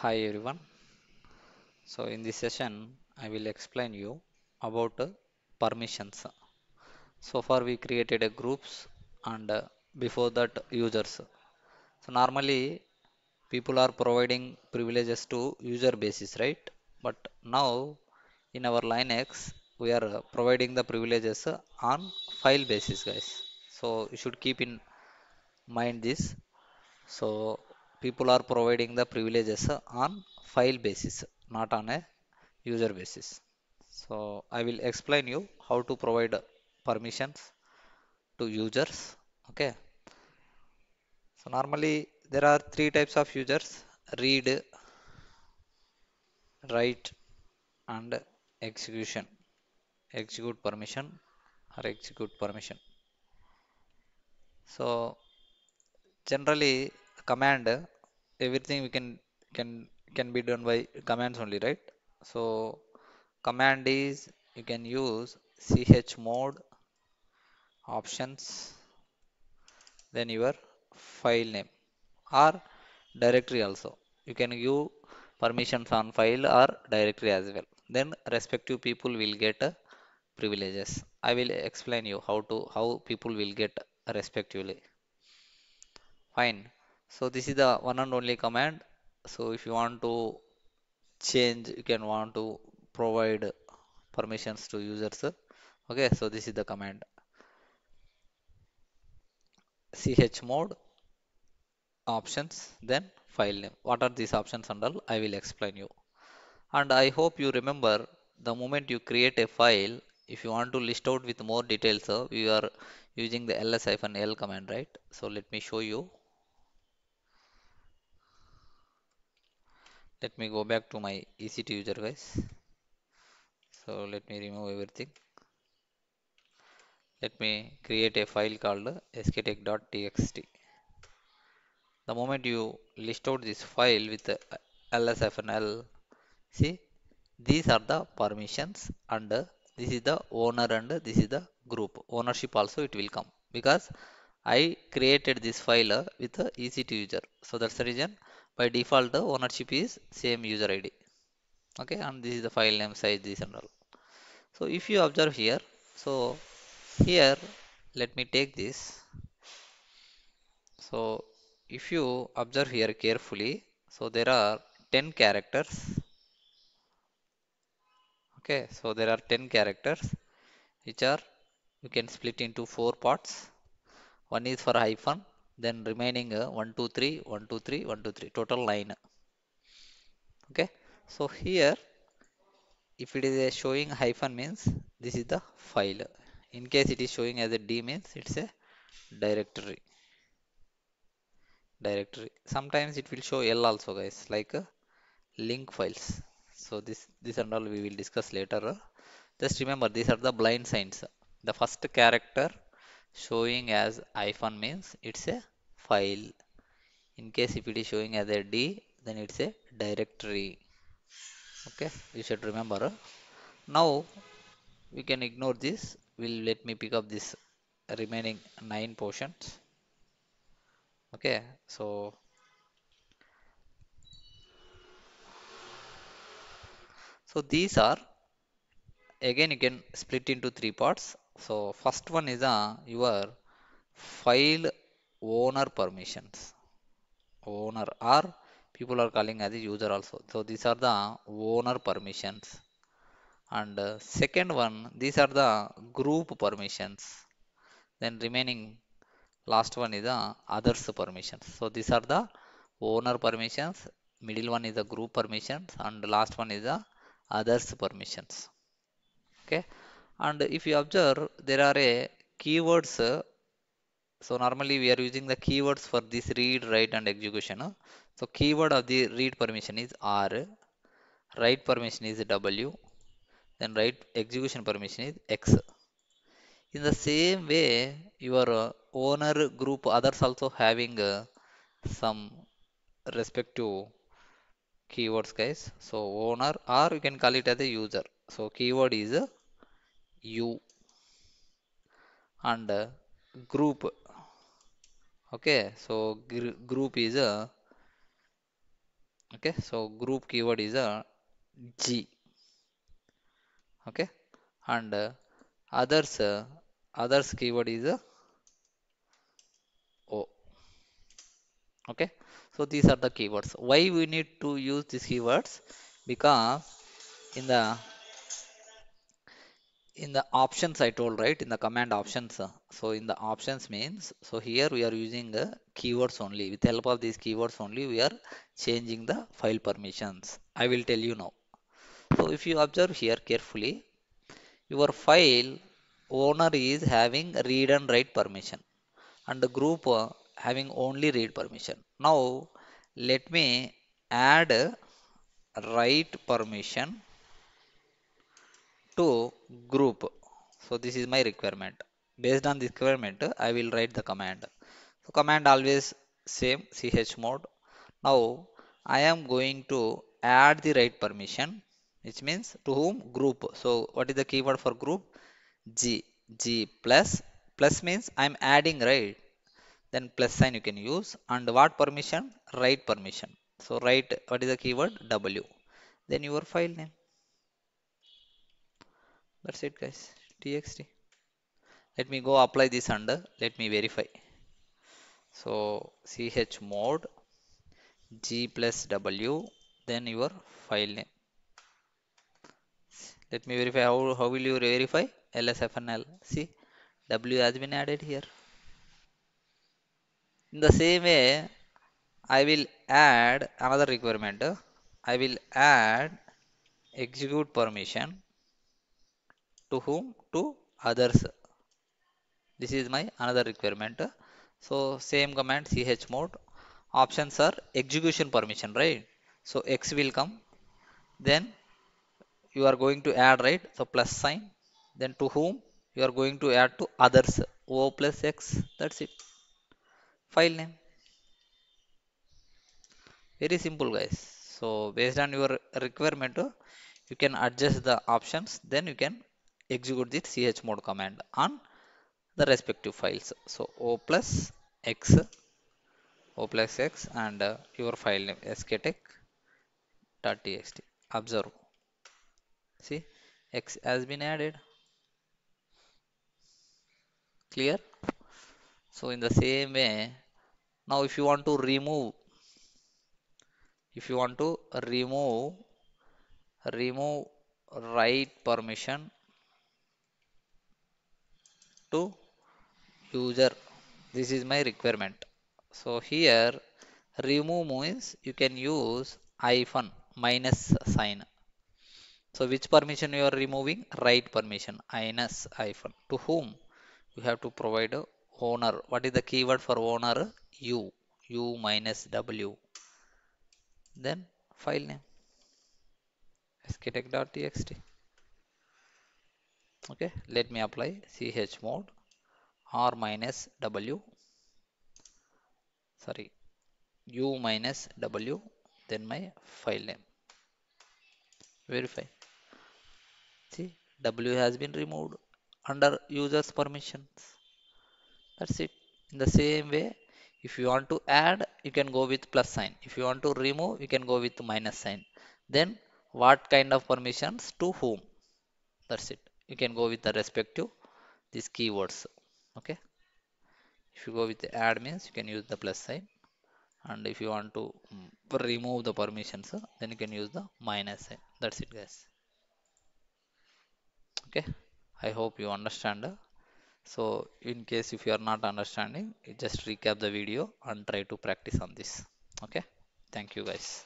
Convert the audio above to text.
Hi everyone. So in this session, I will explain you about permissions. So far we created a groups and before that users. So normally people are providing privileges to user basis, right? But now in our Linux we are providing the privileges on file basis, guys. So you should keep in mind this. So people are providing the privileges on file basis, not on a user basis. So I will explain you how to provide permissions to users. Okay. So normally there are three types of users: read, write, and execution. Execute permission or execute permission. So generally command everything we can be done by commands only, right? So command is you can use chmod options, then your file name or directory also. You can give permissions on file or directory as well. Then respective people will get privileges. I will explain you how people will get respectively. Fine. So this is the one and only command. So if you want to change, you can want to provide permissions to users. Okay, so this is the command chmod options, then file name. What are these options and all? I will explain you. And I hope you remember the moment you create a file, if you want to list out with more details, we are using the ls-l command, right? So let me show you. Let me go back to my EC2 user, guys. So let me remove everything. Let me create a file called sktech.txt. The moment you list out this file with ls-l, see, these are the permissions and this is the owner and this is the group. Ownership also it will come because I created this file with a EC2 user. So that's the reason by default the ownership is same user ID. Okay, and this is the file name, size, this and all. So if you observe here, so here let me take this. So if you observe here carefully, so there are 10 characters. Okay, so there are 10 characters which are you can split into four parts. One is for hyphen, then remaining 1, 2, 3, 1, 2, 3, 1, 2, 3, total 9. Okay, so here if it is a showing hyphen means this is the file. In case it is showing as a D means it's a directory. Directory. Sometimes it will show L also, guys, like link files. So this and all we will discuss later. Just remember these are the blind signs. The first character showing as hyphen means it's a file. In case if it is showing as a D, then it's a directory. Okay, you should remember. Now we can ignore this. Will let me pick up this remaining nine portions. Okay, so these are again you can split into three parts. So first one is your file owner permissions. Owner or people are calling as a user also. So these are the owner permissions. And second one, these are the group permissions. Then remaining last one is the others permissions. So these are the owner permissions. Middle one is the group permissions, and last one is the others permissions. Okay. And if you observe, there are a keywords. So normally we are using the keywords for this read, write, and execution. So keyword of the read permission is R, write permission is W, then write execution permission is X. In the same way, your owner group others also having some respective keywords, guys. So owner or you can call it as a user. So keyword is U and group. Okay, so group is Okay, so group keyword is a G. Okay, and others others keyword is a O. Okay, so these are the keywords. Why we need to use these keywords? Because in the options I told, right, in the command options, so in the options means, so here we are using keywords only. With help of these keywords only we are changing the file permissions. I will tell you now. So if you observe here carefully, your file owner is having read and write permission, and the group having only read permission. Now let me add write permission to group. So this is my requirement. Based on this requirement, I will write the command. So command always same chmod. Now I am going to add the write permission, which means to whom? Group. So what is the keyword for group? G. G plus. Plus means I'm adding, right? Then plus sign you can use. And what permission? Write permission. So write, what is the keyword? W. Then your file name. That's it, guys. TXT. Let me go apply this under. Let me verify. So chmod G plus W. Then your file name. Let me verify. How will you verify? LSFNL. See, W has been added here. In the same way, I will add another requirement. I will add execute permission to whom? To others. This is my another requirement. So same command chmod. Options are execution permission, right? So X will come. Then you are going to add, right? So plus sign. Then to whom? You are going to add to others. O plus X. That's it. File name. Very simple, guys. So based on your requirement, you can adjust the options. Then you can execute the chmod command on the respective files. So X, O plus X, and your file name sktech.txt. Observe. See, X has been added. Clear? So in the same way, now if you want to remove write permission to user. This is my requirement. So here remove means you can use hyphen minus sign. So which permission you are removing? Write permission minus hyphen. To whom? You have to provide a owner. What is the keyword for owner? U. U minus W. Then file name sktech.txt. Okay, let me apply chmod r minus W, sorry, U minus W, then my file name. Verify. See, W has been removed under user's permissions. That's it. In the same way, if you want to add, you can go with plus sign. If you want to remove, you can go with minus sign. Then what kind of permissions to whom? That's it. You can go with the respective these keywords. Okay. If you go with the add means you can use the plus sign. And if you want to remove the permissions, then you can use the minus sign. That's it, guys. Okay. I hope you understand. So in case if you are not understanding, you just recap the video and try to practice on this. Okay. Thank you, guys.